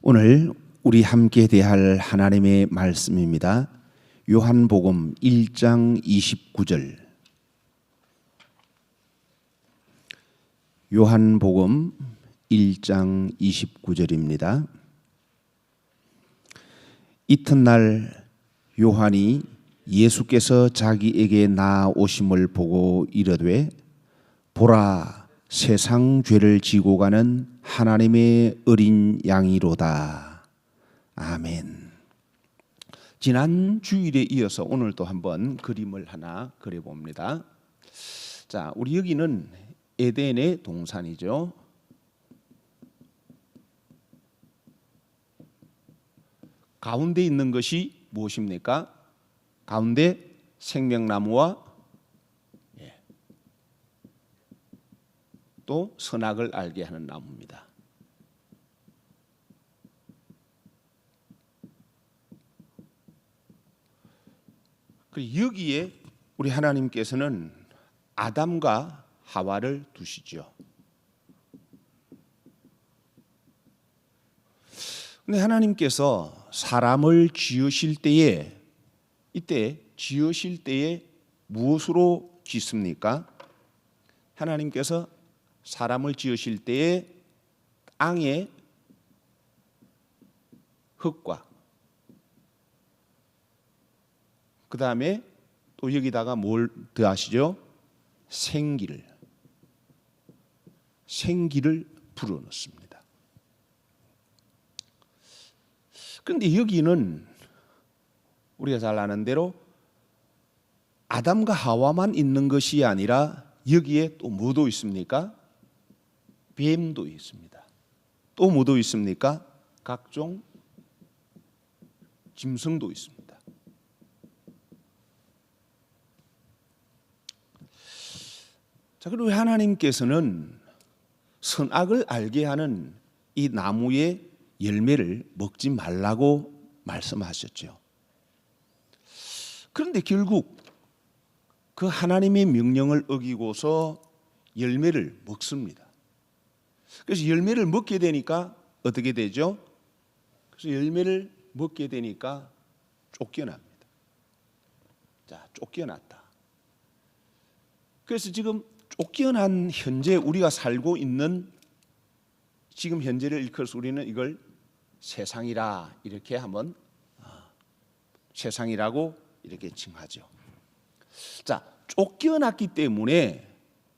오늘 우리 함께 대할 하나님의 말씀입니다. 요한복음 1장 29절. 요한복음 1장 29절입니다. 이튿날 요한이 예수께서 자기에게 나아오심을 보고 이르되 보라, 세상 죄를 지고 가는 하나님의 어린 양이로다. 아멘. 지난 주일에 이어서 오늘도 한번 그림을 하나 그려봅니다. 자, 우리 여기는 에덴의 동산이죠. 가운데 있는 것이 무엇입니까? 가운데 생명나무와 또 선악을 알게 하는 나무입니다. 여기에 우리 하나님께서는 아담과 하와를 두시죠. 근데 하나님께서 사람을 지으실 때에 이때 지으실 때에 무엇으로 짓습니까? 하나님께서 사람을 지으실 때에 땅에 흙과 그 다음에 또 여기다가 뭘 더하시죠? 생기를 불어넣습니다. 그런데 여기는 우리가 잘 아는 대로 아담과 하와만 있는 것이 아니라 여기에 또 뭐도 있습니까? 뱀도 있습니다. 또 뭐도 있습니까? 각종 짐승도 있습니다. 자, 그리고 하나님께서는 선악을 알게 하는 이 나무의 열매를 먹지 말라고 말씀하셨죠. 그런데 결국 그 하나님의 명령을 어기고서 열매를 먹습니다. 그래서 열매를 먹게 되니까 어떻게 되죠? 그래서 열매를 먹게 되니까 쫓겨납니다. 자, 쫓겨났다. 그래서 지금 쫓겨난 현재 우리가 살고 있는 지금 현재를 일컬어서 우리는 이걸 세상이라 이렇게 한번 세상이라고 이렇게 칭하죠. 자, 쫓겨났기 때문에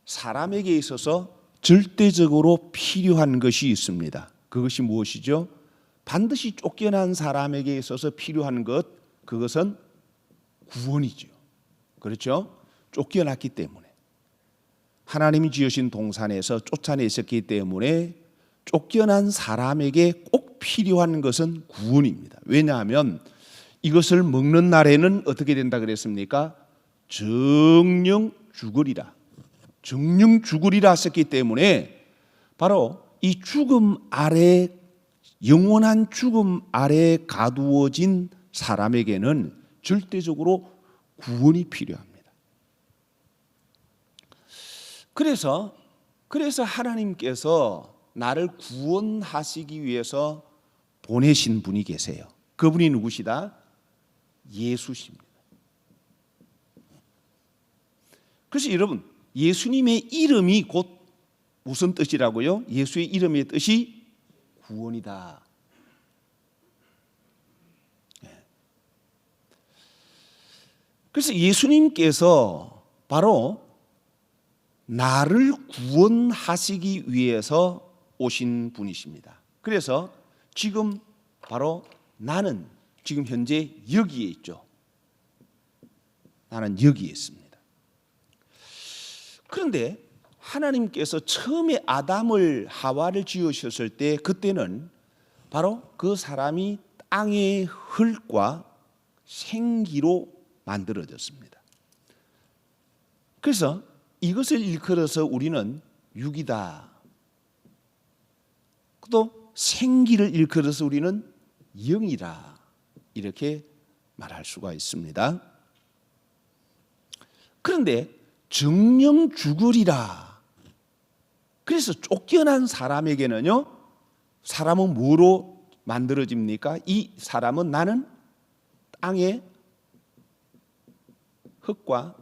사람에게 있어서 절대적으로 필요한 것이 있습니다. 그것이 무엇이죠? 반드시 쫓겨난 사람에게 있어서 필요한 것, 그것은 구원이죠. 그렇죠? 쫓겨났기 때문에 하나님이 지으신 동산에서 쫓아내셨기 때문에 쫓겨난 사람에게 꼭 필요한 것은 구원입니다. 왜냐하면 이것을 먹는 날에는 어떻게 된다 그랬습니까? 정령 죽으리라. 정령 죽으리라 했기 때문에 바로 이 죽음 아래, 영원한 죽음 아래 가두어진 사람에게는 절대적으로 구원이 필요합니다. 그래서 하나님께서 나를 구원하시기 위해서 보내신 분이 계세요. 그분이 누구시다? 예수십니다. 그래서 여러분, 예수님의 이름이 곧 무슨 뜻이라고요? 예수의 이름의 뜻이 구원이다. 그래서 예수님께서 바로 나를 구원하시기 위해서 오신 분이십니다. 그래서 지금 바로 나는 지금 현재 여기에 있죠. 나는 여기에 있습니다. 그런데 하나님께서 처음에 아담을 하와를 지으셨을 때 그때는 바로 그 사람이 땅의 흙과 생기로 만들어졌습니다. 그래서 이것을 일컬어서 우리는 육이다. 또 생기를 일컬어서 우리는 영이라 이렇게 말할 수가 있습니다. 그런데 정령 죽으리라. 그래서 쫓겨난 사람에게는요, 사람은 뭐로 만들어집니까? 이 사람은 나는 땅의 흙과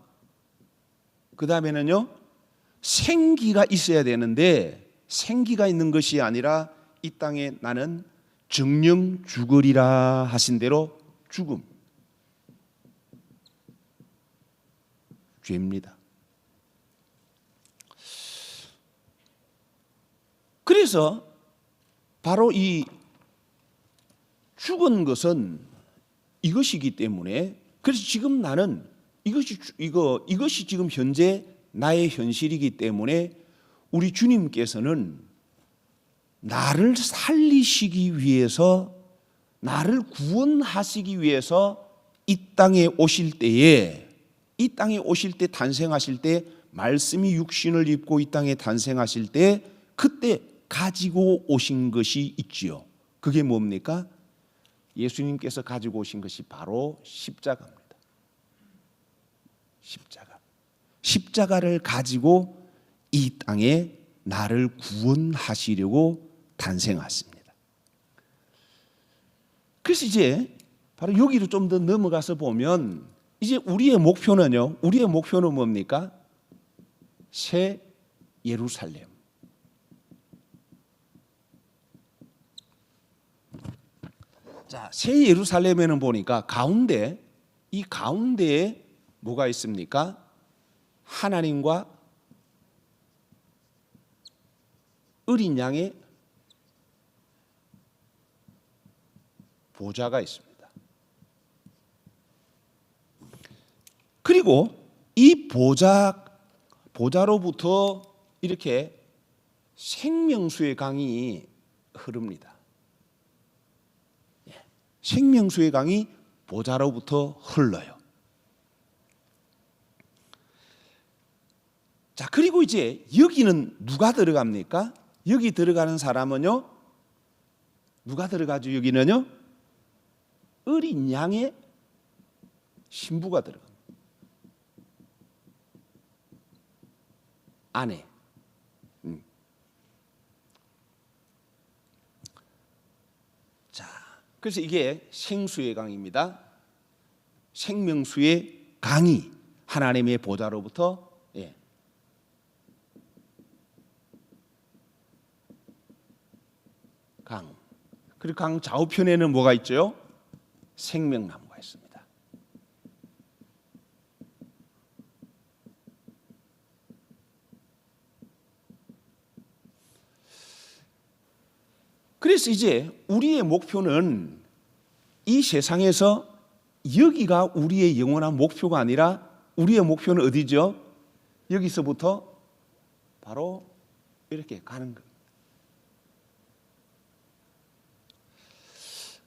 그 다음에는요 생기가 있어야 되는데 생기가 있는 것이 아니라 이 땅에 나는 정령 죽으리라 하신 대로 죽음, 죄입니다. 그래서 바로 이 죽은 것은 이것이기 때문에 그래서 지금 나는 이것이 지금 현재 나의 현실이기 때문에 우리 주님께서는 나를 살리시기 위해서 나를 구원하시기 위해서 이 땅에 오실 때에 탄생하실 때 말씀이 육신을 입고 이 땅에 탄생하실 때 그때 가지고 오신 것이 있지요. 그게 뭡니까? 예수님께서 가지고 오신 것이 바로 십자가입니다. 십자가를 가지고 이 땅에 나를 구원하시려고 탄생하십니다. 그래서 이제 바로 여기로 좀 더 넘어가서 보면 이제 우리의 목표는 뭡니까? 새 예루살렘. 자, 새 예루살렘에는 보니까 이 가운데에 뭐가 있습니까? 하나님과 어린 양의 보좌가 있습니다. 그리고 이 보좌로부터 이렇게 생명수의 강이 흐릅니다. 생명수의 강이 보좌로부터 흘러요. 자, 그리고 이제 여기는 누가 들어갑니까? 여기 들어가는 사람은요, 누가 들어가죠? 여기는요, 어린 양의 신부가 들어갑니다. 아내. 자, 그래서 이게 생수의 강입니다. 생명수의 강이 하나님의 보좌로부터 강. 그리고 강 좌우편에는 뭐가 있죠? 생명나무가 있습니다. 그래서 이제 우리의 목표는 이 세상에서 여기가 우리의 영원한 목표가 아니라 우리의 목표는 어디죠? 여기서부터 바로 이렇게 가는 것.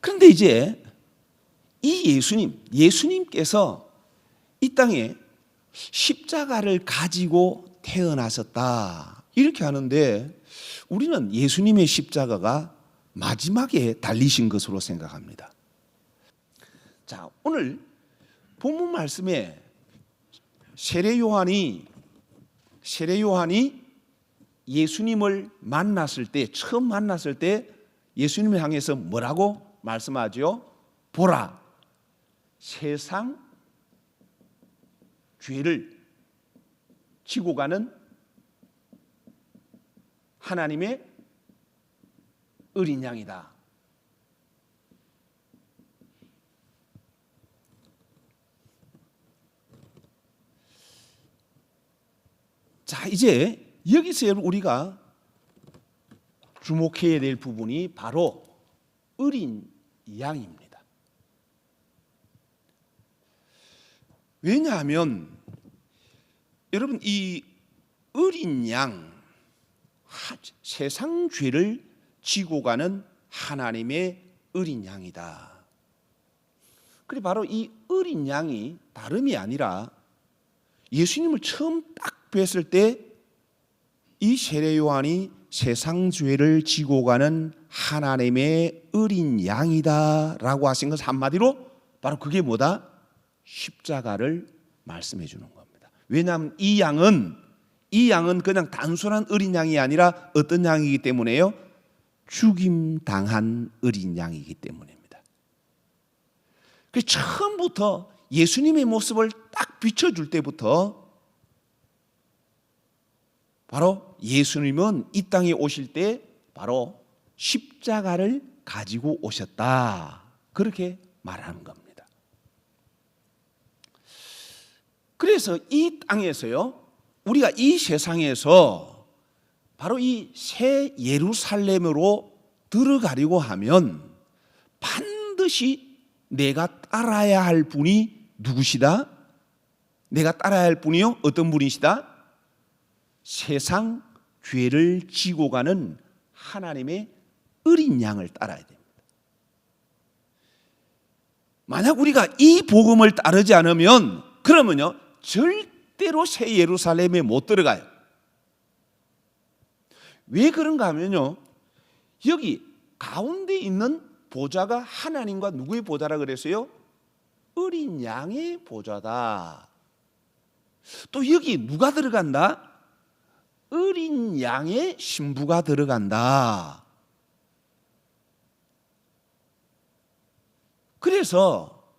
그런데 이제 이 예수님께서 이 땅에 십자가를 가지고 태어나셨다 이렇게 하는데 우리는 예수님의 십자가가 마지막에 달리신 것으로 생각합니다. 자, 오늘 본문 말씀에 세례 요한이 예수님을 처음 만났을 때 예수님을 향해서 뭐라고 말씀하죠? 보라, 세상 죄를 지고 가는 하나님의 어린 양이다. 자, 이제 여기서 우리가 주목해야 될 부분이 바로 어린 양입니다. 왜냐하면 여러분 이 어린 양, 세상 죄를 지고 가는 하나님의 어린 양이다. 그리고 바로 이 어린 양이 다름이 아니라 예수님을 처음 딱 뵀을 때 이 세례 요한이 세상 죄를 지고 가는 하나님의 어린 양이다라고 하신 것 한마디로 바로 그게 뭐다? 십자가를 말씀해 주는 겁니다. 왜냐하면 이 양은 그냥 단순한 어린 양이 아니라 어떤 양이기 때문에요? 죽임 당한 어린 양이기 때문입니다. 그 처음부터 예수님의 모습을 딱 비춰줄 때부터 바로 예수님은 이 땅에 오실 때 바로 십자가를 가지고 오셨다, 그렇게 말하는 겁니다. 그래서 이 땅에서요, 우리가 이 세상에서 바로 이 새 예루살렘으로 들어가려고 하면 반드시 내가 따라야 할 분이 누구시다? 내가 따라야 할 분이요, 어떤 분이시다? 세상 죄를 지고 가는 하나님의 어린 양을 따라야 됩니다. 만약 우리가 이 복음을 따르지 않으면 그러면요, 절대로 새 예루살렘에 못 들어가요. 왜 그런가 하면요, 여기 가운데 있는 보좌가 하나님과 누구의 보좌라 그랬어요? 어린 양의 보좌다. 또 여기 누가 들어간다? 어린 양의 신부가 들어간다. 그래서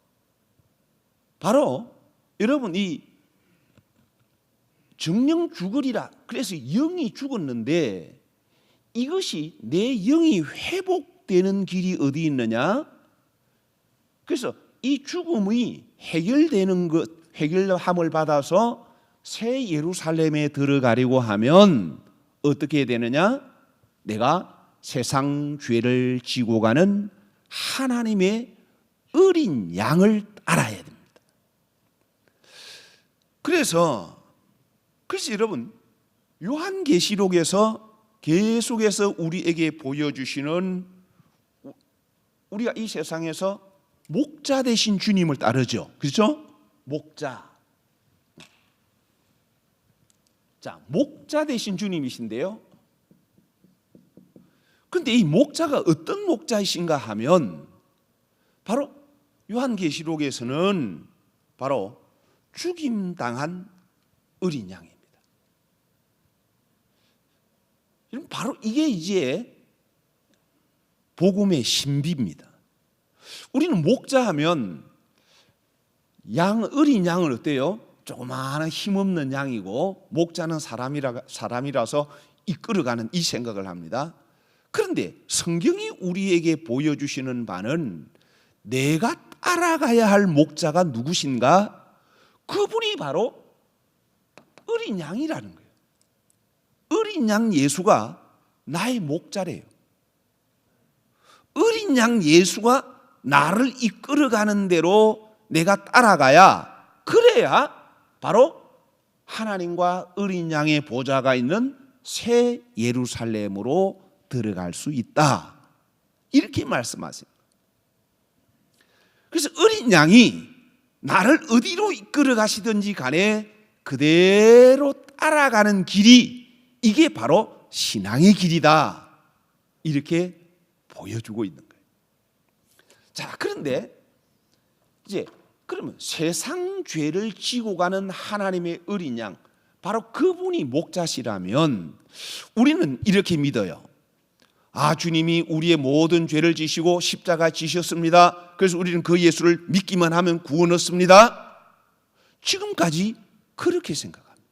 바로 여러분, 이 정령 죽으리라, 그래서 영이 죽었는데 이것이 내 영이 회복되는 길이 어디 있느냐? 그래서 이 죽음이 해결되는 것, 해결함을 받아서 새 예루살렘에 들어가려고 하면 어떻게 해야 되느냐? 내가 세상 죄를 지고 가는 하나님의 어린 양을 따라야 됩니다. 그래서 여러분, 요한계시록에서 계속해서 우리에게 보여주시는, 우리가 이 세상에서 목자 되신 주님을 따르죠. 그렇죠? 목자. 자, 목자 되신 주님이신데요. 그런데 이 목자가 어떤 목자이신가 하면 바로 요한계시록에서는 바로 죽임당한 어린 양입니다. 바로 이게 이제 복음의 신비입니다. 우리는 목자 하면 어린 양은 어때요? 조그마한 힘없는 양이고 목자는 사람이라서 이끌어가는 이 생각을 합니다. 그런데 성경이 우리에게 보여주시는 바는 내가 따라가야 할 목자가 누구신가? 그분이 바로 어린 양이라는 거예요. 어린 양 예수가 나의 목자래요. 어린 양 예수가 나를 이끌어가는 대로 내가 따라가야, 그래야 바로 하나님과 어린 양의 보좌가 있는 새 예루살렘으로 들어갈 수 있다, 이렇게 말씀하세요. 그래서 어린 양이 나를 어디로 이끌어 가시든지 간에 그대로 따라가는 길이, 이게 바로 신앙의 길이다, 이렇게 보여주고 있는 거예요. 자, 그런데 이제 그러면 세상 죄를 지고 가는 하나님의 어린 양, 바로 그분이 목자시라면 우리는 이렇게 믿어요. 아, 주님이 우리의 모든 죄를 지시고 십자가 지셨습니다. 그래서 우리는 그 예수를 믿기만 하면 구원 얻습니다. 지금까지 그렇게 생각합니다.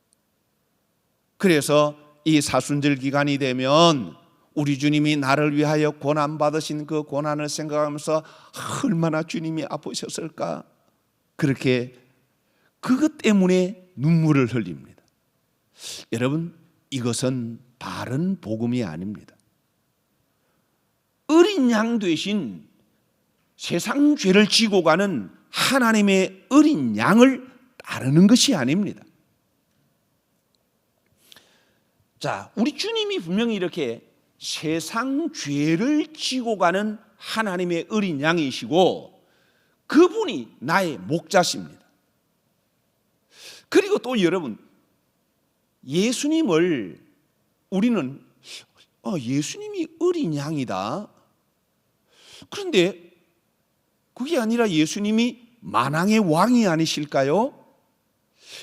그래서 이 사순절 기간이 되면 우리 주님이 나를 위하여 고난 받으신 그 고난을 생각하면서 얼마나 주님이 아프셨을까, 그렇게 그것 때문에 눈물을 흘립니다. 여러분, 이것은 바른 복음이 아닙니다. 어린 양 되신 세상 죄를 지고 가는 하나님의 어린 양을 따르는 것이 아닙니다. 자, 우리 주님이 분명히 이렇게 세상 죄를 지고 가는 하나님의 어린 양이시고 그분이 나의 목자십니다. 그리고 또 여러분, 예수님을 우리는 예수님이 어린 양이다. 그런데 그게 아니라 예수님이 만왕의 왕이 아니실까요?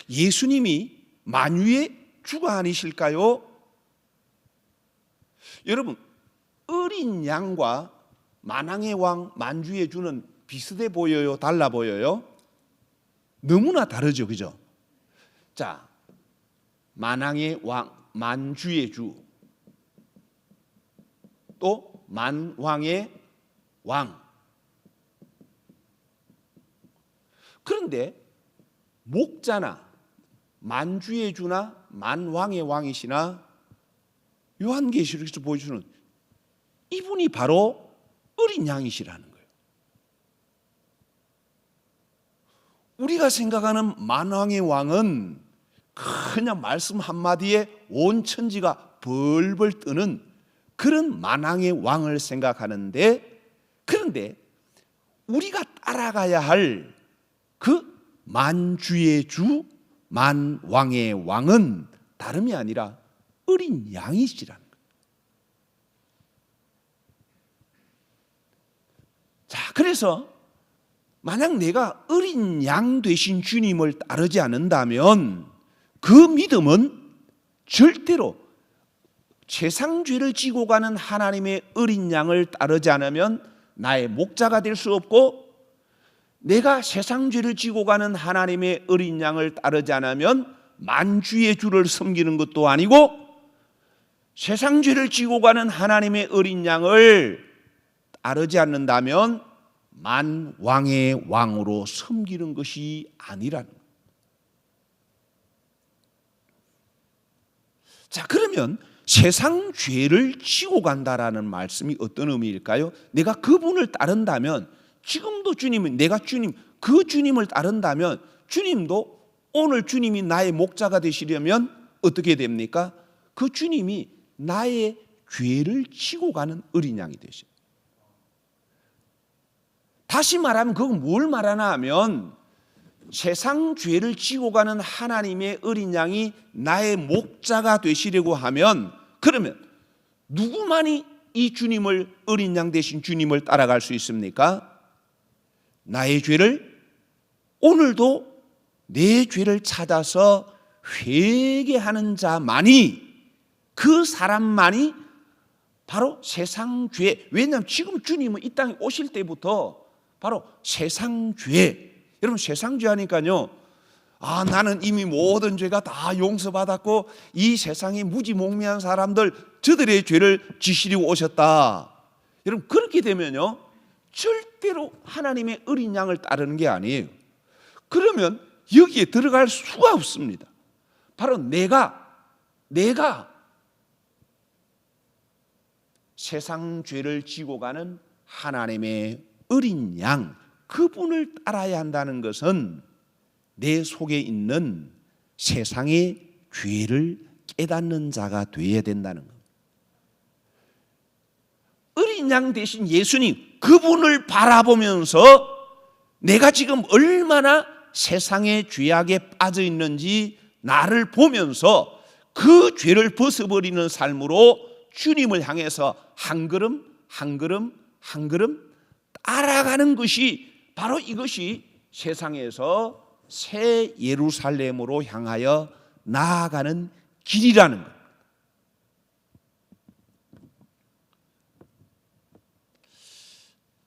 예수님이 만유의 주가 아니실까요? 여러분, 어린 어린 양과 만왕의 왕 만주의 주는 비슷해 보여요? 달라 보여요? 너무나 다르죠, 그죠? 자, 만왕의 왕 만주의 주, 또 만왕의 왕. 그런데 목자나 만주의 주나 만왕의 왕이시나 요한계시록에서 보여주는 이분이 바로 어린 양이시라는 거예요. 우리가 생각하는 만왕의 왕은 그냥 말씀 한마디에 온 천지가 벌벌 뜨는 그런 만왕의 왕을 생각하는데, 그런데 우리가 따라가야 할 그 만주의 주, 만왕의 왕은 다름이 아니라 어린 양이시라는 거예요. 자, 그래서 만약 내가 어린 양 되신 주님을 따르지 않는다면 그 믿음은 절대로 세상 죄를 지고 가는 하나님의 어린 양을 따르지 않으면 나의 목자가 될 수 없고, 내가 세상 죄를 지고 가는 하나님의 어린 양을 따르지 않으면 만주의 주를 섬기는 것도 아니고, 세상 죄를 지고 가는 하나님의 어린 양을 따르지 않는다면 만왕의 왕으로 섬기는 것이 아니라는 거예요. 자, 그러면 세상 죄를 지고 간다라는 말씀이 어떤 의미일까요? 내가 그분을 따른다면, 지금도 주님은, 내가 주님, 그 주님을 따른다면 주님도 오늘 주님이 나의 목자가 되시려면 어떻게 됩니까? 그 주님이 나의 죄를 지고 가는 어린 양이 되셔요. 다시 말하면 그건 뭘 말하나 하면, 세상 죄를 지고 가는 하나님의 어린 양이 나의 목자가 되시려고 하면, 그러면 누구만이 이 주님을, 어린 양 되신 주님을 따라갈 수 있습니까? 나의 죄를, 오늘도 내 죄를 찾아서 회개하는 자만이, 그 사람만이 바로 세상 죄. 왜냐하면 지금 주님은 이 땅에 오실 때부터 바로 세상 죄. 여러분, 세상 죄 하니까요, 아, 나는 이미 모든 죄가 다 용서받았고 이 세상에 무지몽매한 사람들, 저들의 죄를 지시려고 오셨다. 여러분, 그렇게 되면요 절대로 하나님의 어린 양을 따르는 게 아니에요. 그러면 여기에 들어갈 수가 없습니다. 바로 내가 세상 죄를 지고 가는 하나님의 어린 양, 그분을 따라야 한다는 것은 내 속에 있는 세상의 죄를 깨닫는 자가 되어야 된다는 것. 어린 양 대신 예수님, 그분을 바라보면서 내가 지금 얼마나 세상의 죄악에 빠져 있는지 나를 보면서 그 죄를 벗어버리는 삶으로 주님을 향해서 한 걸음 한 걸음 한 걸음 따라가는 것이, 바로 이것이 세상에서 새 예루살렘으로 향하여 나아가는 길이라는 것.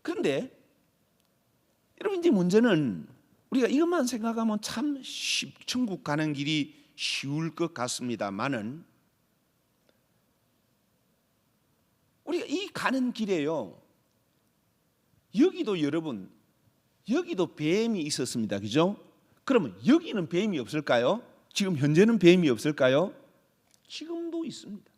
그런데 여러분, 이제 문제는 우리가 이것만 생각하면 참 천국 가는 길이 쉬울 것 같습니다만은, 우리가 이 가는 길에요, 여기도 여러분, 여기도 뱀이 있었습니다. 그죠? 그러면 여기는 뱀이 없을까요? 지금 현재는 뱀이 없을까요? 지금도 있습니다.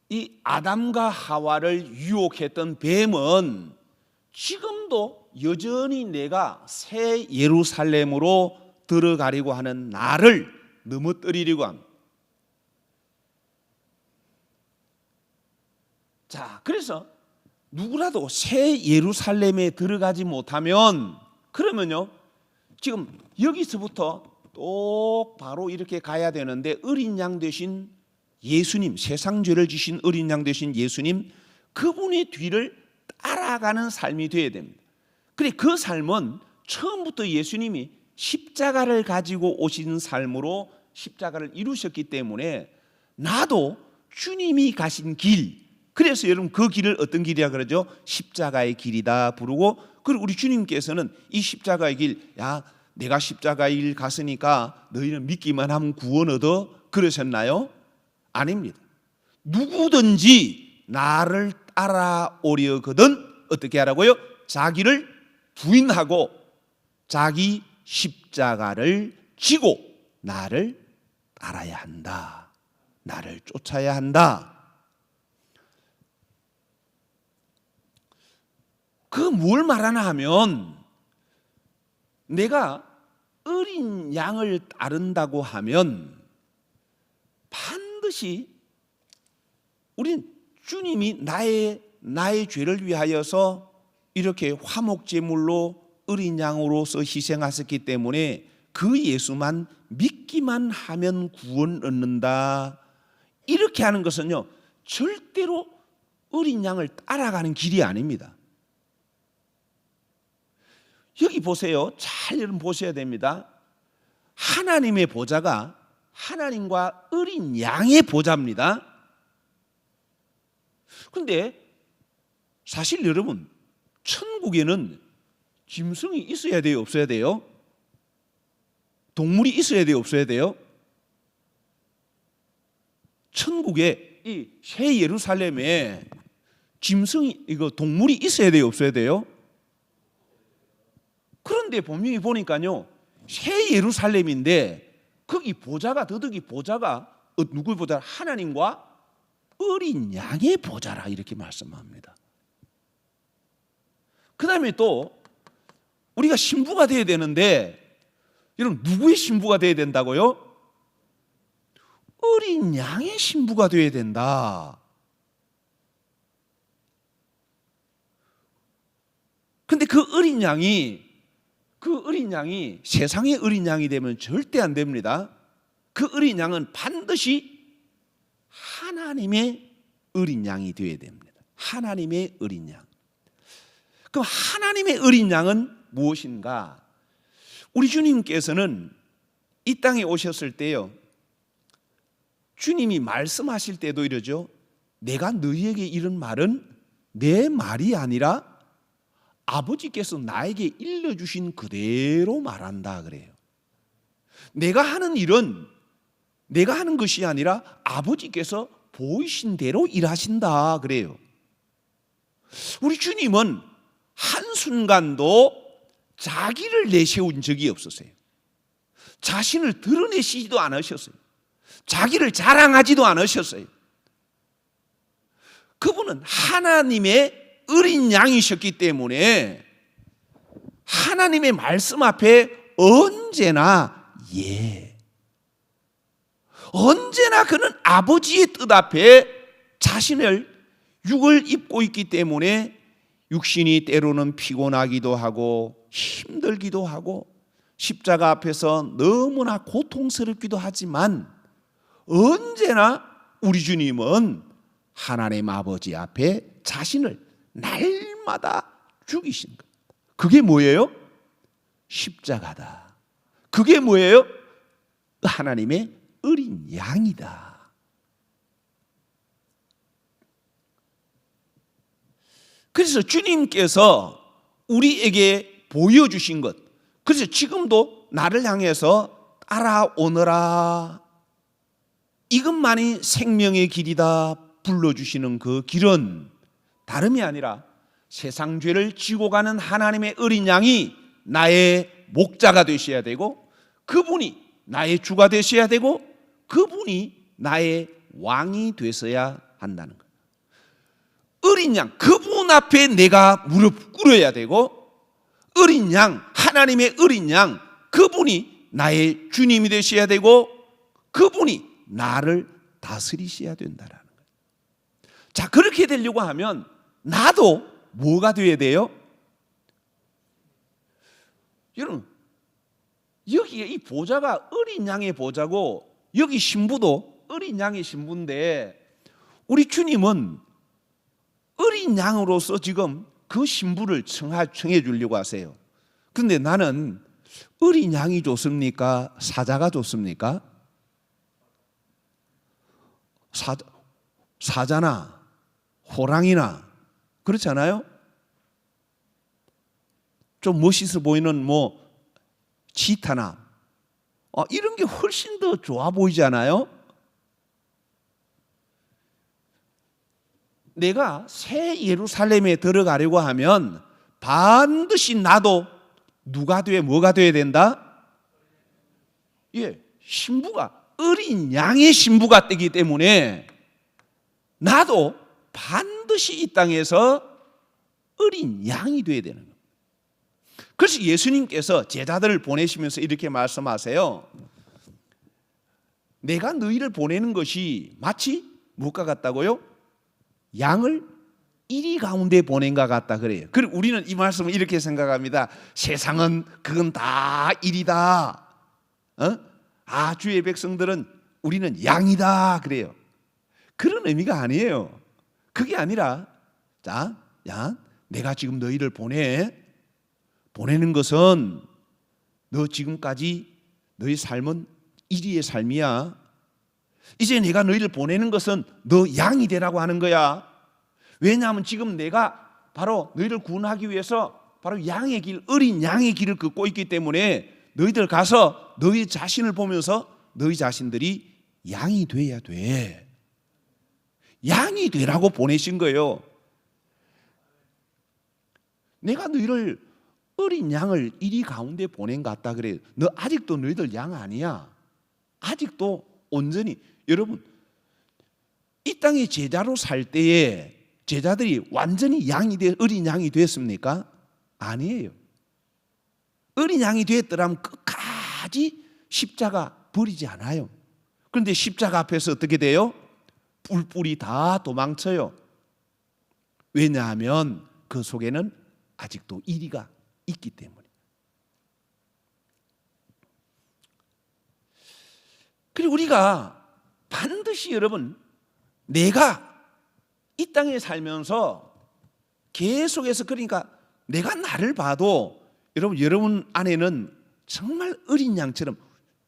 이 아담과 하와를 유혹했던 뱀은 지금도 여전히 내가 새 예루살렘으로 들어가려고 하는 나를 넘어뜨리려고 합니다. 자, 그래서 누구라도 새 예루살렘에 들어가지 못하면, 그러면요 지금 여기서부터 똑바로 이렇게 가야 되는데, 어린 양 되신 예수님, 세상 죄를 지신 어린 양 되신 예수님, 그분의 뒤를 따라가는 삶이 되어야 됩니다. 그래, 그 삶은 처음부터 예수님이 십자가를 가지고 오신 삶으로 십자가를 이루셨기 때문에 나도 주님이 가신 길, 그래서 여러분 그 길을 어떤 길이라 그러죠? 십자가의 길이다 부르고, 그리고 우리 주님께서는 이 십자가의 길, 야 내가 십자가의 길 갔으니까 너희는 믿기만 하면 구원 얻어, 그러셨나요? 아닙니다. 누구든지 나를 따라오려거든 어떻게 하라고요? 자기를 부인하고 자기 십자가를 지고 나를 따라야 한다. 나를 쫓아야 한다. 그 뭘 말하나 하면, 내가 어린 양을 따른다고 하면 반드시 우린 주님이 나의 죄를 위하여서 이렇게 화목제물로 어린 양으로서 희생하셨기 때문에 그 예수만 믿기만 하면 구원 얻는다, 이렇게 하는 것은요 절대로 어린 양을 따라가는 길이 아닙니다. 여기 보세요. 잘 여러분 보셔야 됩니다. 하나님의 보좌가 하나님과 어린 양의 보좌입니다. 그런데 사실 여러분, 천국에는 짐승이 있어야 돼요, 없어야 돼요? 동물이 있어야 돼요, 없어야 돼요? 천국에 이 새 예루살렘에 짐승이, 이거 동물이 있어야 돼요, 없어야 돼요? 그런데 분명히 보니까요, 새 예루살렘인데 거기 보좌가, 더덕이 보좌가 누구의 보좌? 하나님과 어린 양의 보좌라, 이렇게 말씀합니다. 그 다음에 또 우리가 신부가 되어야 되는데, 여러분 누구의 신부가 되어야 된다고요? 어린 양의 신부가 되어야 된다. 근데 그 어린 양이 세상의 어린 양이 되면 절대 안 됩니다. 그 어린 양은 반드시 하나님의 어린 양이 되어야 됩니다. 하나님의 어린 양. 그럼 하나님의 어린 양은 무엇인가? 우리 주님께서는 이 땅에 오셨을 때요, 주님이 말씀하실 때도 이러죠. 내가 너희에게 이런 말은 내 말이 아니라 아버지께서 나에게 일러주신 그대로 말한다 그래요. 내가 하는 일은 내가 하는 것이 아니라 아버지께서 보이신 대로 일하신다 그래요. 우리 주님은 한순간도 자기를 내세운 적이 없었어요. 자신을 드러내시지도 않으셨어요. 자기를 자랑하지도 않으셨어요. 그분은 하나님의 어린 양이셨기 때문에 하나님의 말씀 앞에 언제나 언제나 그는 아버지의 뜻 앞에 자신을 육을 입고 있기 때문에 육신이 때로는 피곤하기도 하고 힘들기도 하고 십자가 앞에서 너무나 고통스럽기도 하지만 언제나 우리 주님은 하나님 아버지 앞에 자신을 날마다 죽이신 것. 그게 뭐예요? 십자가다. 그게 뭐예요? 하나님의 어린 양이다. 그래서 주님께서 우리에게 보여주신 것, 그래서 지금도 나를 향해서 따라오너라, 이것만이 생명의 길이다 불러주시는 그 길은 다름이 아니라 세상 죄를 지고 가는 하나님의 어린 양이 나의 목자가 되셔야 되고, 그분이 나의 주가 되셔야 되고, 그분이 나의 왕이 되셔야 한다는 거예요. 어린 양, 그분 앞에 내가 무릎 꿇어야 되고, 어린 양, 하나님의 어린 양, 그분이 나의 주님이 되셔야 되고, 그분이 나를 다스리셔야 된다라는 거예요. 자, 그렇게 되려고 하면 나도 뭐가 되어야 돼요? 여러분, 여기에 이 보좌가 어린 양의 보좌고, 여기 신부도 어린 양의 신부인데, 우리 주님은 어린 양으로서 지금 그 신부를 청해 주려고 하세요. 그런데 나는 어린 양이 좋습니까? 사자가 좋습니까? 사자나 호랑이나 그렇잖아요. 좀 멋있어 보이는 뭐 치타나 이런 게 훨씬 더 좋아 보이잖아요. 내가 새 예루살렘에 들어가려고 하면 반드시 나도 누가 돼 뭐가 돼야 된다? 예, 신부가 어린 양의 신부가 되기 때문에 나도 반드시 이 땅에서 어린 양이 돼야 되는 겁니다. 그래서 예수님께서 제자들을 보내시면서 이렇게 말씀하세요. 내가 너희를 보내는 것이 마치 무엇과 같다고요? 양을 이리 가운데 보낸 것 같다 그래요. 그리고 우리는 이 말씀을 이렇게 생각합니다. 세상은 그건 다 일이다. 주의 백성들은 우리는 양이다 그래요. 그런 의미가 아니에요. 그게 아니라 내가 지금 너희를 보내는 것은 너 지금까지 너희 삶은 이리의 삶이야. 이제 내가 너희를 보내는 것은 너 양이 되라고 하는 거야. 왜냐하면 지금 내가 바로 너희를 구원하기 위해서 바로 양의 길, 어린 양의 길을 걷고 있기 때문에 너희들 가서 너희 자신을 보면서 너희 자신들이 양이 돼야 돼. 양이 되라고 보내신 거예요. 내가 너희를 어린 양을 이리 가운데 보낸 것 같다 그래요. 너 아직도 너희들 양 아니야. 아직도 온전히 여러분 이 땅에 제자로 살 때에 제자들이 완전히 어린 양이 됐습니까? 아니에요. 어린 양이 됐더라면 끝까지 십자가 버리지 않아요. 그런데 십자가 앞에서 어떻게 돼요? 뿔뿔이 다 도망쳐요. 왜냐하면 그 속에는 아직도 이리가 있기 때문에. 그리고 우리가 반드시 여러분 내가 이 땅에 살면서 계속해서 그러니까 내가 나를 봐도 여러분 안에는 정말 어린 양처럼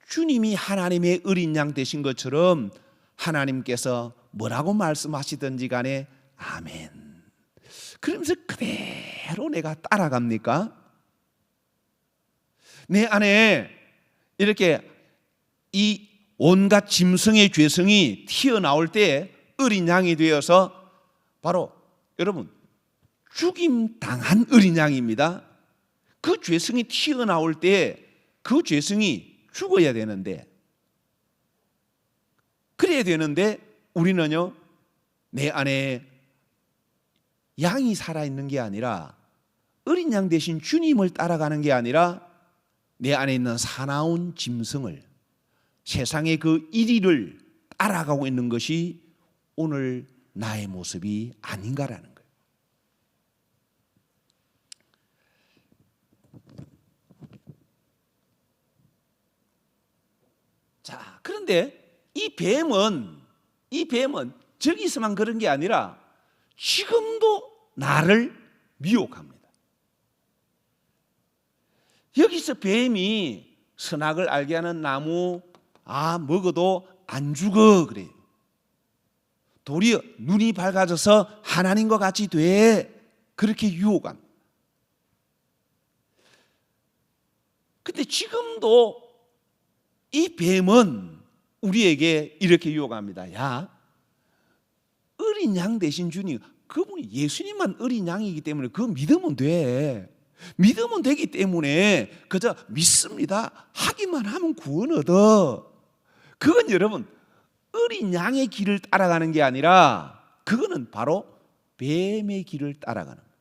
주님이 하나님의 어린 양 되신 것처럼 하나님께서 뭐라고 말씀하시든지 간에 아멘. 그러면서 그대로 내가 따라갑니까? 내 안에 이렇게 이 온갖 짐승의 죄성이 튀어나올 때 어린 양이 되어서 바로 여러분 죽임 당한 어린 양입니다. 그 죄성이 튀어나올 때 그 죄성이 죽어야 되는데 그래야 되는데 우리는요 내 안에 양이 살아있는 게 아니라 어린 양 대신 주님을 따라가는 게 아니라 내 안에 있는 사나운 짐승을 세상의 그 이리를 따라가고 있는 것이 오늘 나의 모습이 아닌가라는 거예요. 자, 그런데 이 뱀은 저기서만 그런 게 아니라 지금도 나를 미혹합니다. 여기서 뱀이 선악을 알게 하는 나무 먹어도 안 죽어 그래요. 도리어 눈이 밝아져서 하나님과 같이 돼 그렇게 유혹합니다. 근데 지금도 이 뱀은 우리에게 이렇게 유혹합니다. 야, 어린 양 대신 주님, 그분이 예수님만 어린 양이기 때문에 그거 믿으면 돼. 믿으면 되기 때문에 그저 믿습니다. 하기만 하면 구원 얻어. 그건 여러분 어린 양의 길을 따라가는 게 아니라 그거는 바로 뱀의 길을 따라가는 거예요.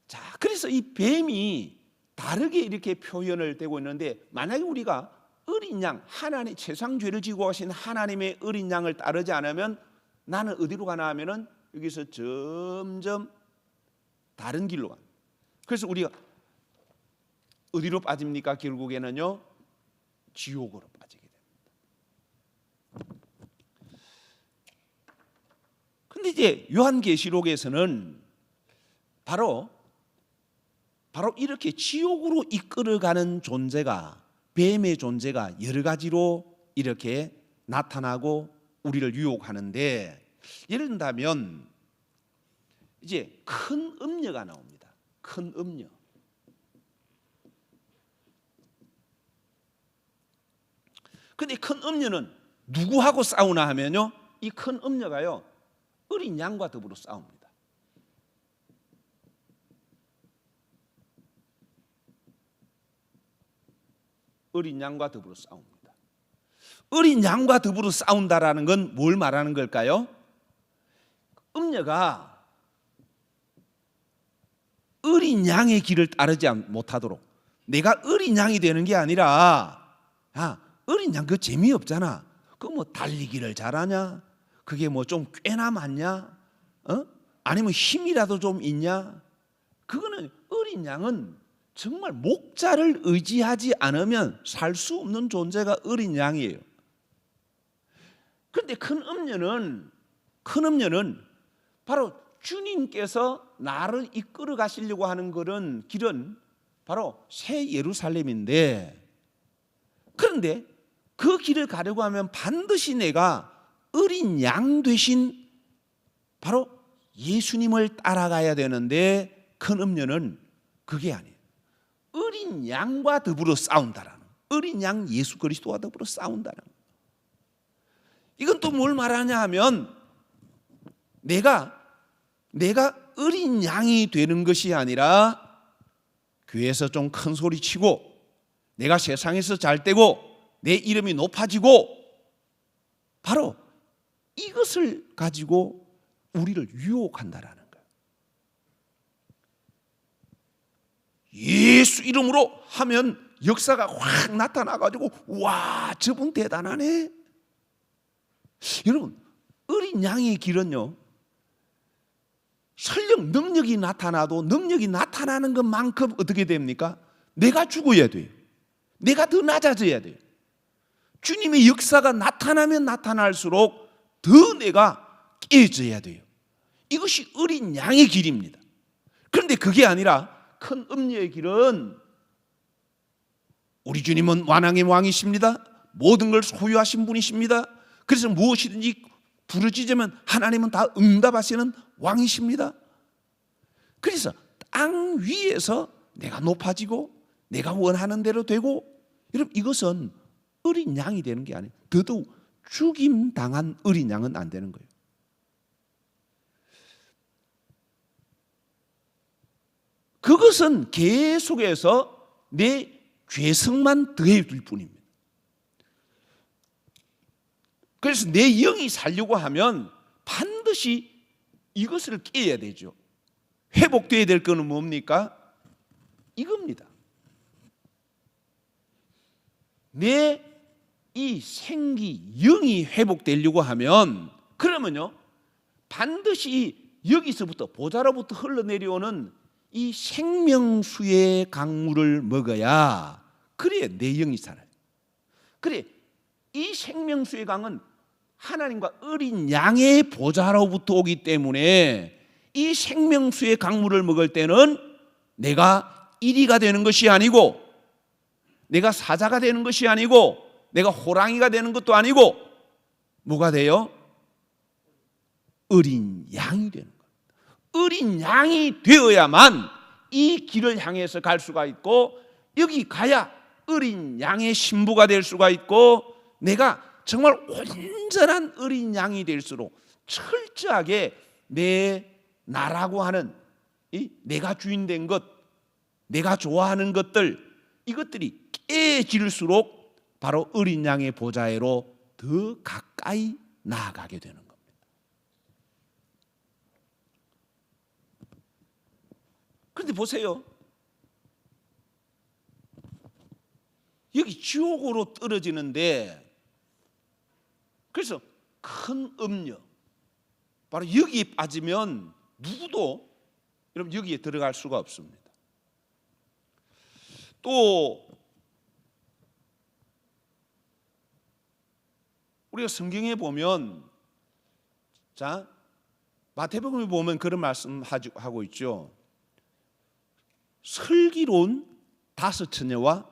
자, 그래서 이 뱀이 다르게 이렇게 표현을 되고 있는데 만약에 우리가 어린 양, 하나님 세상 죄를 지고 가신 하나님의 어린 양을 따르지 않으면 나는 어디로 가나 하면은 여기서 점점 다른 길로 가. 그래서 우리가 어디로 빠집니까? 결국에는요 지옥으로 빠지게 됩니다. 근데 이제 요한계시록에서는 바로 이렇게 지옥으로 이끌어가는 존재가 뱀의 존재가 여러 가지로 이렇게 나타나고 우리를 유혹하는데, 예를 든다면 이제 큰 음녀가 나옵니다. 큰 음녀. 근데 큰 음녀는 누구하고 싸우나 하면요, 이 큰 음녀가요 어린 양과 더불어 싸웁니다. 어린 양과 더불어 싸웁니다. 어린 양과 더불어 싸운다라는 건 뭘 말하는 걸까요? 음녀가 어린 양의 길을 따르지 못하도록, 내가 어린 양이 되는 게 아니라, 어린 양 그거 재미없잖아. 그거 뭐 달리기를 잘하냐? 그게 뭐 좀 꽤나 많냐? 아니면 힘이라도 좀 있냐? 그거는, 어린 양은 정말 목자를 의지하지 않으면 살 수 없는 존재가 어린 양이에요. 그런데 큰 음녀는 바로 주님께서 나를 이끌어 가시려고 하는 길은 바로 새 예루살렘인데, 그런데 그 길을 가려고 하면 반드시 내가 어린 양 되신 바로 예수님을 따라가야 되는데, 큰 음녀는 그게 아니에요. 어린 양과 더불어 싸운다라는, 어린 양 예수 그리스도와 더불어 싸운다는. 이건 또 뭘 말하냐 하면, 내가 어린 양이 되는 것이 아니라 교회에서 좀 큰 소리 치고, 내가 세상에서 잘 되고 내 이름이 높아지고, 바로 이것을 가지고 우리를 유혹한다라는 거예요. 예수 이름으로 하면 역사가 확 나타나가지고, 와, 저분 대단하네. 여러분, 어린 양의 길은요, 설령 능력이 나타나도 능력이 나타나는 것만큼 어떻게 됩니까? 내가 죽어야 돼요. 내가 더 낮아져야 돼요. 주님의 역사가 나타나면 나타날수록 더 내가 깨져야 돼요. 이것이 어린 양의 길입니다. 그런데 그게 아니라 큰 음녀의 길은, 우리 주님은 만왕의 왕이십니다. 모든 걸 소유하신 분이십니다. 그래서 무엇이든지 부르짖으면 하나님은 다 응답하시는 왕이십니다. 그래서 땅 위에서 내가 높아지고 내가 원하는 대로 되고, 여러분, 이것은 어린 양이 되는 게 아니에요. 더더욱 죽임당한 어린 양은 안 되는 거예요. 그것은 계속해서 내 죄성만 더해줄 뿐입니다. 그래서 내 영이 살려고 하면 반드시 이것을 깨야 되죠. 회복되어야 될 것은 뭡니까? 이겁니다. 내 이 생기, 영이 회복되려고 하면, 그러면요, 반드시 여기서부터, 보좌로부터 흘러내려오는 이 생명수의 강물을 먹어야, 그래야 내 영이 살아요. 그래, 이 생명수의 강은 하나님과 어린 양의 보좌로부터 오기 때문에, 이 생명수의 강물을 먹을 때는 내가 이리가 되는 것이 아니고, 내가 사자가 되는 것이 아니고, 내가 호랑이가 되는 것도 아니고, 뭐가 돼요? 어린 양이 되는 거예요. 어린 양이 되어야만 이 길을 향해서 갈 수가 있고, 여기 가야 어린 양의 신부가 될 수가 있고, 내가 정말 온전한 어린 양이 될수록 철저하게 내 나라고 하는, 내가 주인 된 것, 내가 좋아하는 것들, 이것들이 깨질수록 바로 어린 양의 보좌로 더 가까이 나아가게 되는 겁니다. 그런데 보세요. 여기 지옥으로 떨어지는데, 그래서 큰 음녀, 바로 여기에 빠지면 누구도 여러분 여기에 들어갈 수가 없습니다. 또 우리가 성경에 보면, 자, 마태복음에 보면 그런 말씀하고 있죠. 슬기로운 다섯 처녀와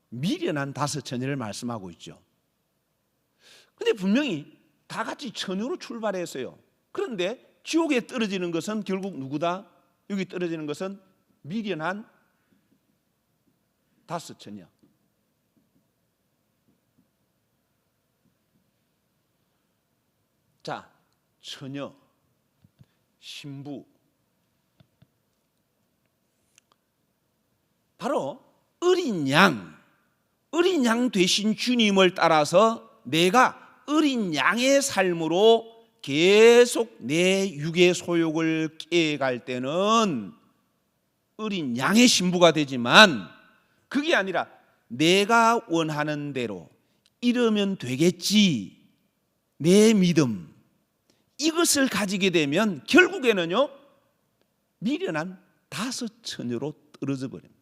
미련한 다섯 처녀를 말씀하고 있죠. 근데 분명히 다 같이 처녀로 출발했어요. 그런데 지옥에 떨어지는 것은 결국 누구다? 여기 떨어지는 것은 미련한 5 처녀. 자, 처녀, 신부, 바로 어린 양 되신 주님을 따라서 내가 어린 양의 삶으로 계속 내 육의 소욕을 깨갈 때는 어린 양의 신부가 되지만, 그게 아니라 내가 원하는 대로 이러면 되겠지, 내 믿음, 이것을 가지게 되면 결국에는요 미련한 5 처녀로 떨어져 버립니다.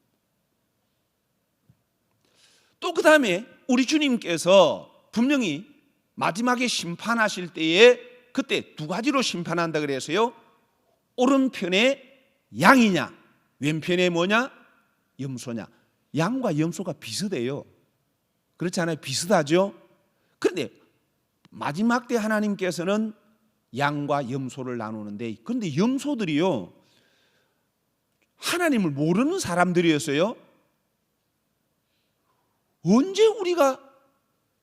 또 그 다음에 우리 주님께서 분명히 마지막에 심판하실 때에 그때 2 가지로 심판한다 그래서요. 오른편에 양이냐, 왼편에 뭐냐? 염소냐. 양과 염소가 비슷해요. 그렇지 않아요? 비슷하죠? 그런데 마지막 때 하나님께서는 양과 염소를 나누는데, 그런데 염소들이요 하나님을 모르는 사람들이었어요. 언제 우리가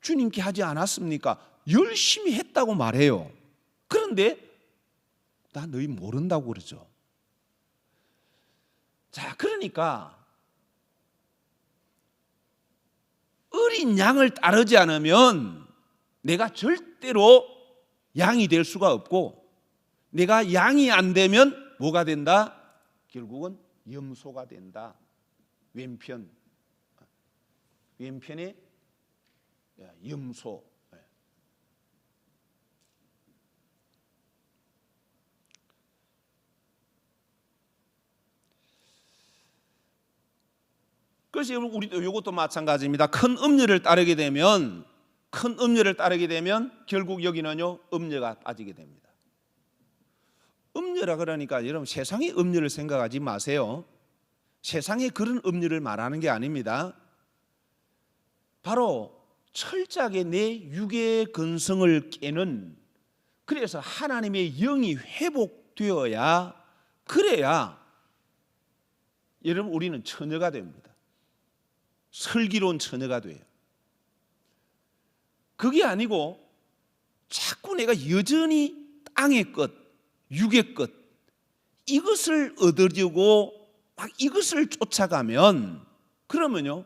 주님께 하지 않았습니까? 열심히 했다고 말해요. 그런데 나 너희 모른다고 그러죠. 자, 그러니까 어린 양을 따르지 않으면 내가 절대로 양이 될 수가 없고, 내가 양이 안 되면 뭐가 된다? 결국은 염소가 된다. 왼편에 염소. 그래서 우리도 이것도 마찬가지입니다. 큰 음료를 따르게 되면 결국 여기는요 음료가 빠지게 됩니다. 음료라 그러니까 여러분 세상의 음료를 생각하지 마세요. 세상에 그런 음료를 말하는 게 아닙니다. 바로 철저하게 내 육의 근성을 깨는, 그래서 하나님의 영이 회복되어야, 그래야 여러분 우리는 처녀가 됩니다. 슬기로운 처녀가 돼요. 그게 아니고 자꾸 내가 여전히 땅의 것, 육의 것, 이것을 얻으려고 막 이것을 쫓아가면 그러면요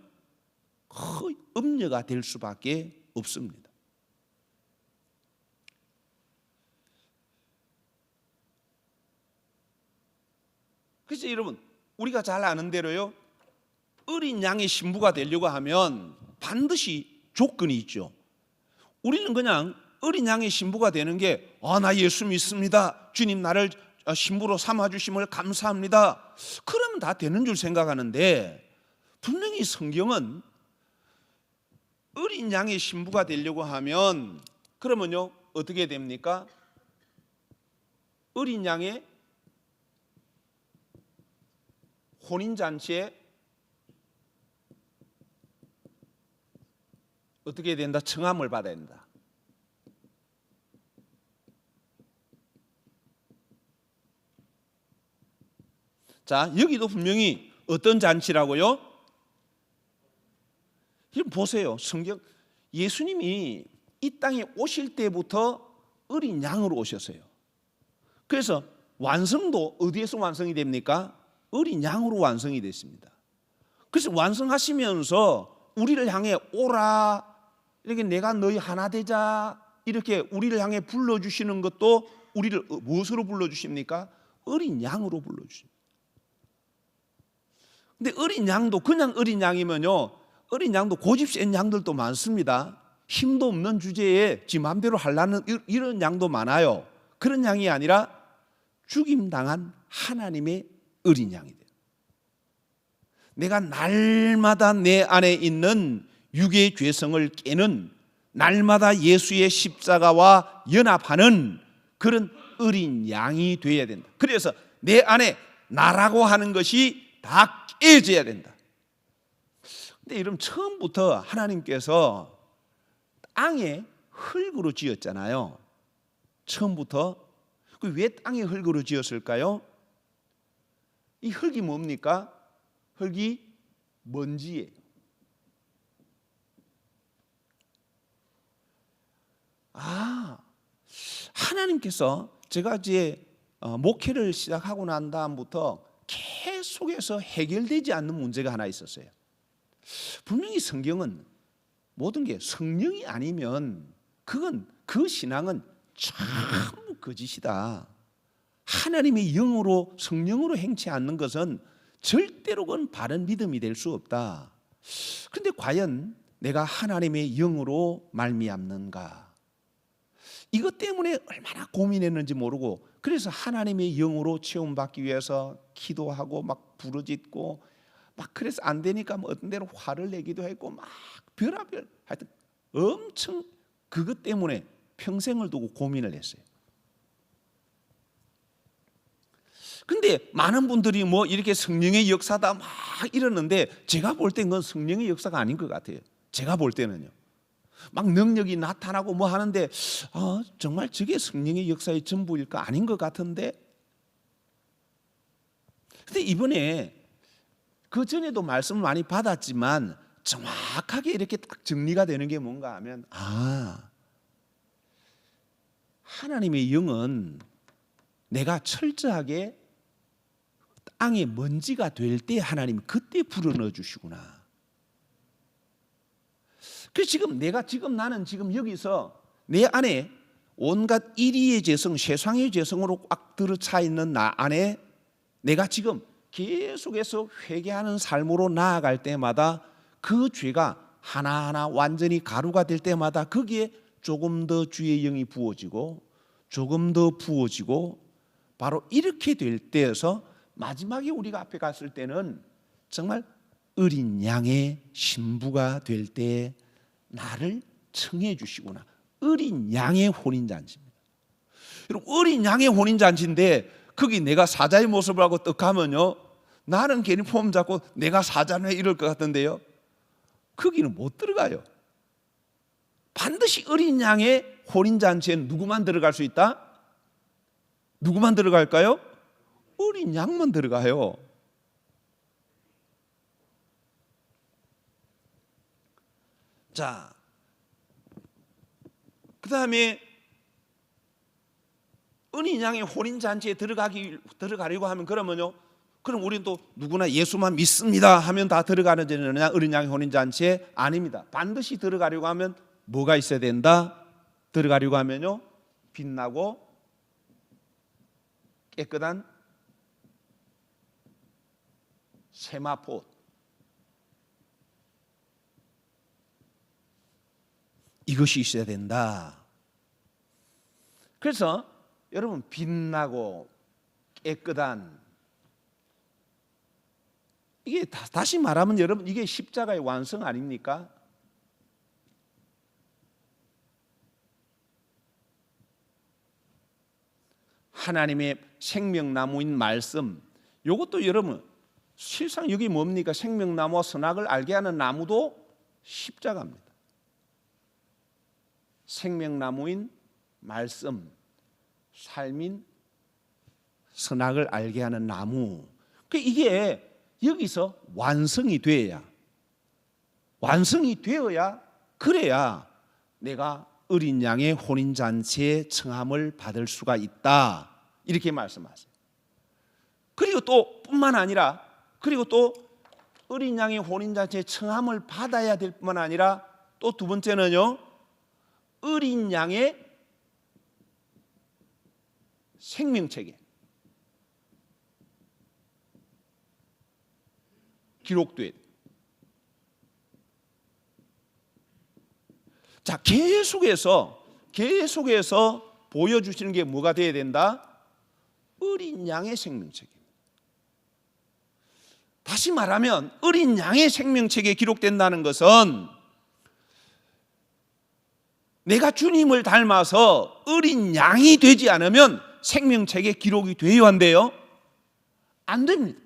음녀가 될 수밖에 없습니다. 그래서 여러분 우리가 잘 아는 대로요 어린 양의 신부가 되려고 하면 반드시 조건이 있죠. 우리는 그냥 어린 양의 신부가 되는 게 나 예수 믿습니다, 주님 나를 신부로 삼아주심을 감사합니다, 그러면 다 되는 줄 생각하는데, 분명히 성경은 어린 양의 신부가 되려고 하면 그러면요 어떻게 됩니까? 어린 양의 혼인잔치에 어떻게 된다? 청함을 받아야 된다. 자, 여기도 분명히 어떤 잔치라고요? 지금 보세요. 성경, 예수님이 이 땅에 오실 때부터 어린 양으로 오셨어요. 그래서 완성도 어디에서 완성이 됩니까? 어린 양으로 완성이 됐습니다. 그래서 완성하시면서 우리를 향해 오라, 이렇게 내가 너희 하나 되자, 이렇게 우리를 향해 불러주시는 것도 우리를 무엇으로 불러주십니까? 어린 양으로 불러주십니다. 근데 어린 양도 그냥 어린 양이면요, 어린 양도 고집 센 양들도 많습니다. 힘도 없는 주제에 지 마음대로 하려는 이런 양도 많아요. 그런 양이 아니라 죽임당한 하나님의 어린 양이 돼요. 내가 날마다 내 안에 있는 육의 죄성을 깨는, 날마다 예수의 십자가와 연합하는 그런 어린 양이 되어야 된다. 그래서 내 안에 나라고 하는 것이 다 깨져야 된다. 근데 여러분 처음부터 하나님께서 땅에 흙으로 지었잖아요. 처음부터. 왜 땅에 흙으로 지었을까요? 이 흙이 뭡니까? 흙이 먼지예요. 하나님께서 제가 이제 목회를 시작하고 난 다음부터 계속해서 해결되지 않는 문제가 하나 있었어요. 분명히 성경은 모든 게 성령이 아니면 그 신앙은 전부 거짓이다. 하나님의 영으로 성령으로 행치 않는 것은 절대로 그건 바른 믿음이 될 수 없다. 그런데 과연 내가 하나님의 영으로 말미암는가? 이것 때문에 얼마나 고민했는지 모르고, 그래서 하나님의 영으로 체험받기 위해서 기도하고 막 부르짖고 막, 그래서 안 되니까 뭐 어떤 데로 화를 내기도 했고 막 별의별, 하여튼 엄청 그것 때문에 평생을 두고 고민을 했어요. 근데 많은 분들이 뭐 이렇게 성령의 역사다 막 이러는데, 제가 볼 땐 그건 성령의 역사가 아닌 것 같아요. 제가 볼 때는요. 막 능력이 나타나고 뭐 하는데 정말 저게 성령의 역사의 전부일까? 아닌 것 같은데. 근데 이번에 그 전에도 말씀을 많이 받았지만 정확하게 이렇게 딱 정리가 되는 게 뭔가 하면, 하나님의 영은 내가 철저하게 땅에 먼지가 될 때 하나님이 그때 불어넣어 주시구나. 그래서 나는 지금 여기서 내 안에 온갖 이리의 죄성, 세상의 죄성으로 꽉 들어차 있는 나 안에 내가 지금 계속해서 회개하는 삶으로 나아갈 때마다 그 죄가 하나하나 완전히 가루가 될 때마다 거기에 조금 더 주의 영이 부어지고 조금 더 부어지고, 바로 이렇게 될 때에서 마지막에 우리가 앞에 갔을 때는 정말 어린 양의 신부가 될 때 나를 청해 주시구나. 어린 양의 혼인잔치입니다. 여러분, 어린 양의 혼인잔치인데 거기 내가 사자의 모습을 하고 떡 가면요, 나는 괜히 폼 잡고 내가 사자네 이럴 것 같은데요, 거기는 못 들어가요. 반드시 어린 양의 혼인잔치에는 누구만 들어갈 수 있다? 누구만 들어갈까요? 어린 양만 들어가요. 자, 그 다음에 어린 양의 혼인잔치에 들어가려고 하면 그러면요, 그럼 우리는 또 누구나 예수만 믿습니다 하면 다 들어가는 데느냐? 어린 양의 혼인잔치에? 아닙니다. 반드시 들어가려고 하면 뭐가 있어야 된다? 들어가려고 하면요, 빛나고 깨끗한 세마포, 이것이 있어야 된다. 그래서 여러분, 빛나고 깨끗한, 이게 다시 말하면 여러분, 이게 십자가의 완성 아닙니까? 하나님의 생명나무인 말씀, 이것도 여러분 실상 여기 뭡니까? 생명나무와 선악을 알게 하는 나무도 십자가입니다. 생명나무인 말씀, 삶인 선악을 알게 하는 나무, 이게 여기서 완성이 되어야 그래야 내가 어린 양의 혼인잔치의 청함을 받을 수가 있다, 이렇게 말씀하세요. 그리고 또 뿐만 아니라, 그리고 또 어린 양의 혼인잔치의 청함을 받아야 될 뿐만 아니라 또 두 번째는요, 어린 양의 생명책에 기록돼. 자, 계속해서 보여주시는 게 뭐가 돼야 된다? 어린 양의 생명책입니다. 다시 말하면 어린 양의 생명책에 기록된다는 것은 내가 주님을 닮아서 어린 양이 되지 않으면 생명책에 기록이 되어야 한대요? 안 됩니다.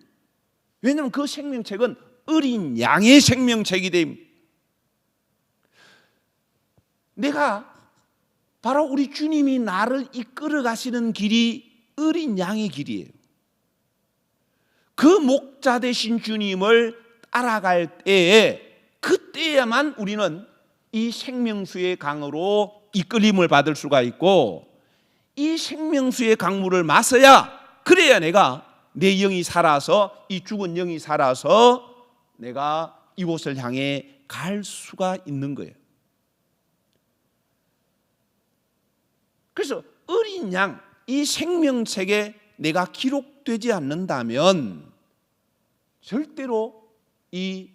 왜냐하면 그 생명책은 어린 양의 생명책이 됩니다. 내가 바로 우리 주님이 나를 이끌어 가시는 길이 어린 양의 길이에요. 그 목자 되신 주님을 따라갈 때에, 그때야만 우리는 이 생명수의 강으로 이끌림을 받을 수가 있고, 이 생명수의 강물을 마셔야, 그래야 내가 내 영이 살아서, 이 죽은 영이 살아서 내가 이곳을 향해 갈 수가 있는 거예요. 그래서 어린 양, 이 생명책에 내가 기록되지 않는다면 절대로 이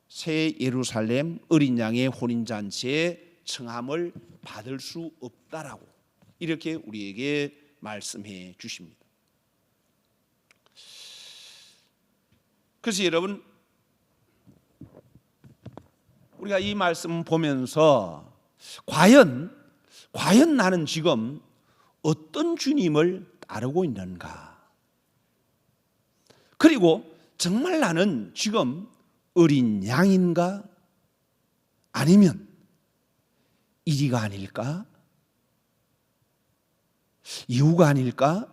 새 예루살렘 어린 양의 혼인잔치의 청함을 받을 수 없다라고 이렇게 우리에게 말씀해 주십니다. 그래서 여러분, 우리가 이 말씀 보면서 과연 나는 지금 어떤 주님을 따르고 있는가? 그리고 정말 나는 지금 어린 양인가? 아니면 이리가 아닐까? 이후가 아닐까?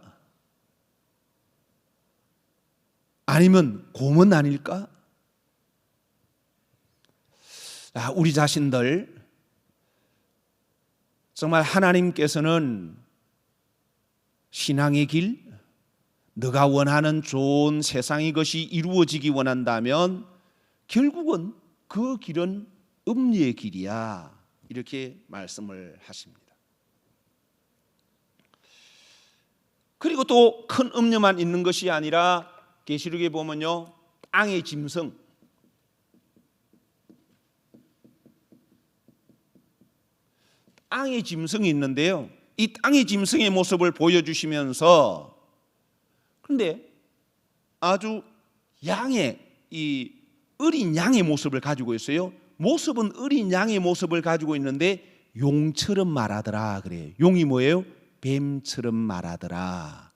아니면 곰은 아닐까? 우리 자신들 정말 하나님께서는 신앙의 길, 너가 원하는 좋은 세상의 것이 이루어지기 원한다면 결국은 그 길은 음리의 길이야, 이렇게 말씀을 하십니다. 그리고 또 큰 음료만 있는 것이 아니라 계시록에 보면요, 땅의 짐승, 땅의 짐승이 있는데요, 이 땅의 짐승의 모습을 보여주시면서, 그런데 아주 양의, 이 어린 양의 모습을 가지고 있어요. 모습은 어린 양의 모습을 가지고 있는데 용처럼 말하더라 그래요. 용이 뭐예요? 뱀처럼 말하더라.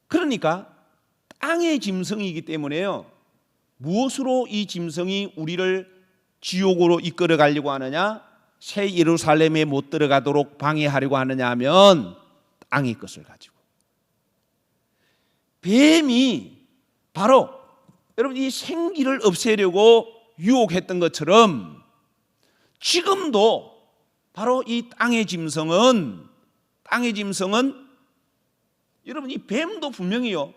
그러니까 땅의 짐승이기 때문에요, 무엇으로 이 짐승이 우리를 지옥으로 이끌어 가려고 하느냐, 새 예루살렘에 못 들어가도록 방해하려고 하느냐 하면 땅의 것을 가지고, 뱀이 바로 여러분 이 생기를 없애려고 유혹했던 것처럼 지금도 바로 이 땅의 짐승은 여러분 이 뱀도 분명히요,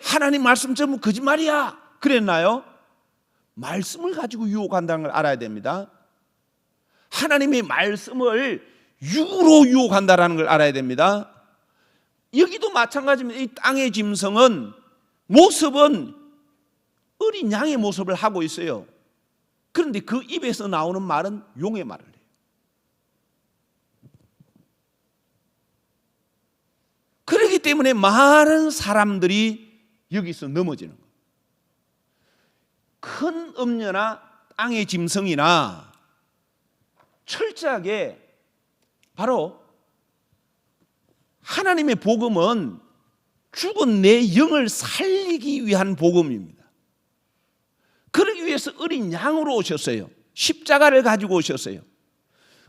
하나님 말씀 전부 거짓말이야 그랬나요? 말씀을 가지고 유혹한다는 걸 알아야 됩니다. 하나님의 말씀을 육으로 유혹한다는 걸 알아야 됩니다. 여기도 마찬가지입니다. 이 땅의 짐승은 모습은 어린 양의 모습을 하고 있어요. 그런데 그 입에서 나오는 말은 용의 말을 해요. 그렇기 때문에 많은 사람들이 여기서 넘어지는 거예요. 큰 음녀나 땅의 짐승이나 철저하게 바로 하나님의 복음은 죽은 내 영을 살리기 위한 복음입니다. 그러기 위해서 어린 양으로 오셨어요. 십자가를 가지고 오셨어요.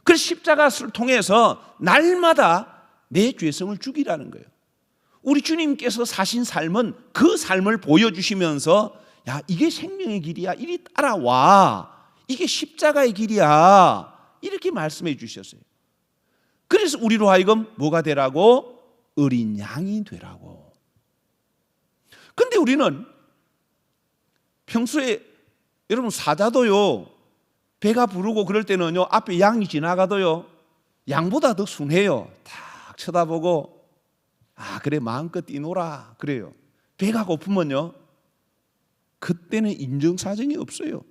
그 십자가를 통해서 날마다 내 죄성을 죽이라는 거예요. 우리 주님께서 사신 삶은 그 삶을 보여주시면서, 야, 이게 생명의 길이야, 이리 따라와, 이게 십자가의 길이야, 이렇게 말씀해 주셨어요. 그래서 우리로 하여금 뭐가 되라고? 어린 양이 되라고. 근데 우리는 평소에 여러분 사자도요, 배가 부르고 그럴 때는요, 앞에 양이 지나가도요, 양보다 더 순해요. 탁 쳐다보고, 그래 마음껏 뛰노라 그래요. 배가 고프면요, 그때는 인정사정이 없어요.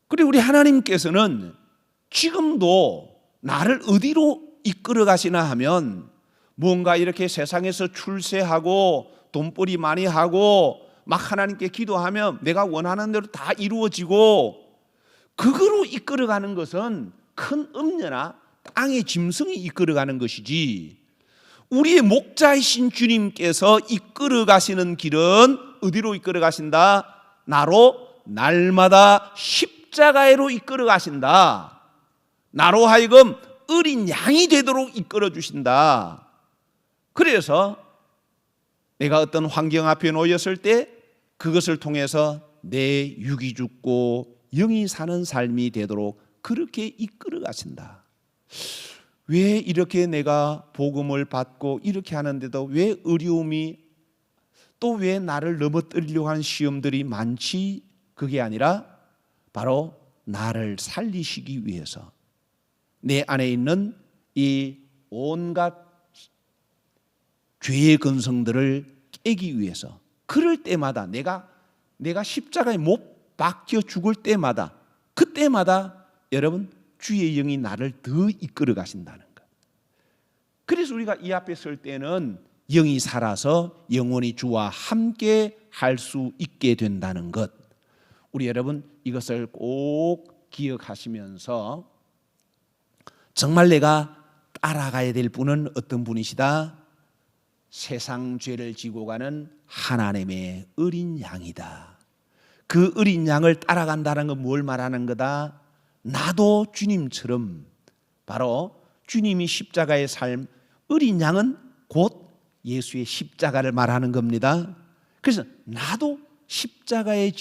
그리고 우리 하나님께서는 지금도 나를 어디로 이끌어 가시나 하면, 뭔가 이렇게 세상에서 출세하고 돈벌이 많이 하고 막 하나님께 기도하면 내가 원하는 대로 다 이루어지고, 그거로 이끌어가는 것은 큰 음녀나 땅의 짐승이 이끌어가는 것이지, 우리의 목자이신 주님께서 이끌어가시는 길은 어디로 이끌어가신다? 나로 날마다 십자가로 이끌어 가신다. 나로 하여금 어린 양이 되도록 이끌어 주신다. 그래서 내가 어떤 환경 앞에 놓였을 때 그것을 통해서 내 육이 죽고 영이 사는 삶이 되도록 그렇게 이끌어 가신다. 왜 이렇게 내가 복음을 받고 이렇게 하는데도 왜 어려움이, 또 왜 나를 넘어뜨리려고 하는 시험들이 많지? 그게 아니라 바로 나를 살리시기 위해서, 내 안에 있는 이 온갖 죄의 근성들을 깨기 위해서, 그럴 때마다 내가 십자가에 못 박혀 죽을 때마다, 그때마다 여러분 주의 영이 나를 더 이끌어 가신다는 것. 그래서 우리가 이 앞에 설 때는 영이 살아서 영원히 주와 함께 할 수 있게 된다는 것, 우리 여러분 이것을 꼭 기억하시면서 정말 내가 따라가야 될 분은 어떤 분이시다? 세상 죄를 지고 가는 하나님의 어린 양이다. 그 어린 양을 따라간다는 건 뭘 말하는 거다? 나도 주님처럼, 바로 주님이 십자가의 삶, 어린 양은 곧 예수의 십자가를 말하는 겁니다. 그래서 나도 십자가를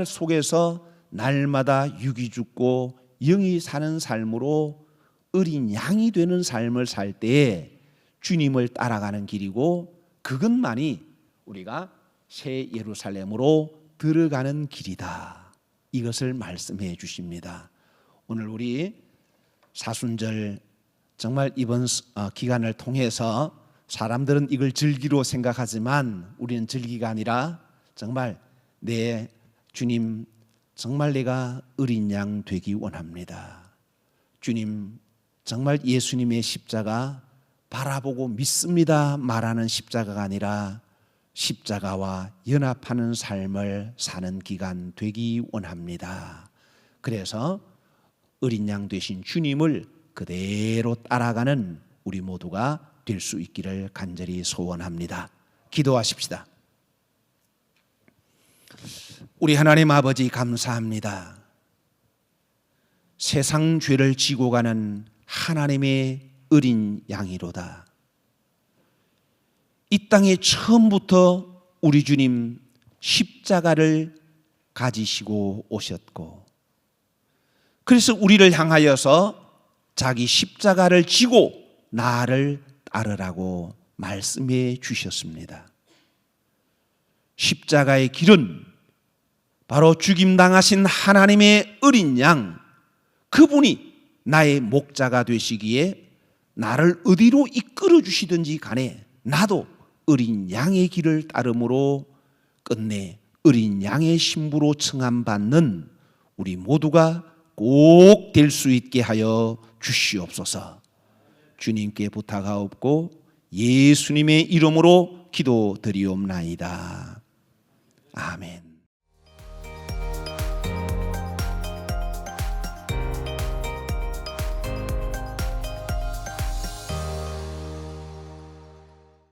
속에서 날마다 육이 죽고 영이 사는 삶으로 어린 양이 되는 삶을 살 때에 주님을 따라가는 길이고, 그것만이 우리가 새 예루살렘으로 들어가는 길이다. 이것을 말씀해 주십니다. 오늘 우리 사순절 정말 이번 기간을 통해서 사람들은 이걸 절기로 생각하지만 우리는 절기가 아니라 정말 내 주님, 정말 내가 어린 양 되기 원합니다. 주님, 정말 예수님의 십자가 바라보고 믿습니다 말하는 십자가가 아니라 십자가와 연합하는 삶을 사는 기간 되기 원합니다. 그래서 어린 양 되신 주님을 그대로 따라가는 우리 모두가 될 수 있기를 간절히 소원합니다. 기도하십시다. 우리 하나님 아버지 감사합니다. 세상 죄를 지고 가는 하나님의 어린 양이로다. 이 땅에 처음부터 우리 주님 십자가를 가지시고 오셨고, 그래서 우리를 향하여서 자기 십자가를 지고 나를 따르라고 말씀해 주셨습니다. 십자가의 길은 바로 죽임당하신 하나님의 어린 양, 그분이 나의 목자가 되시기에 나를 어디로 이끌어 주시든지 간에 나도 어린 양의 길을 따름으로 끝내 어린 양의 신부로 칭함받는 우리 모두가 꼭 될 수 있게 하여 주시옵소서. 주님께 부탁하옵고 예수님의 이름으로 기도드리옵나이다. 아멘.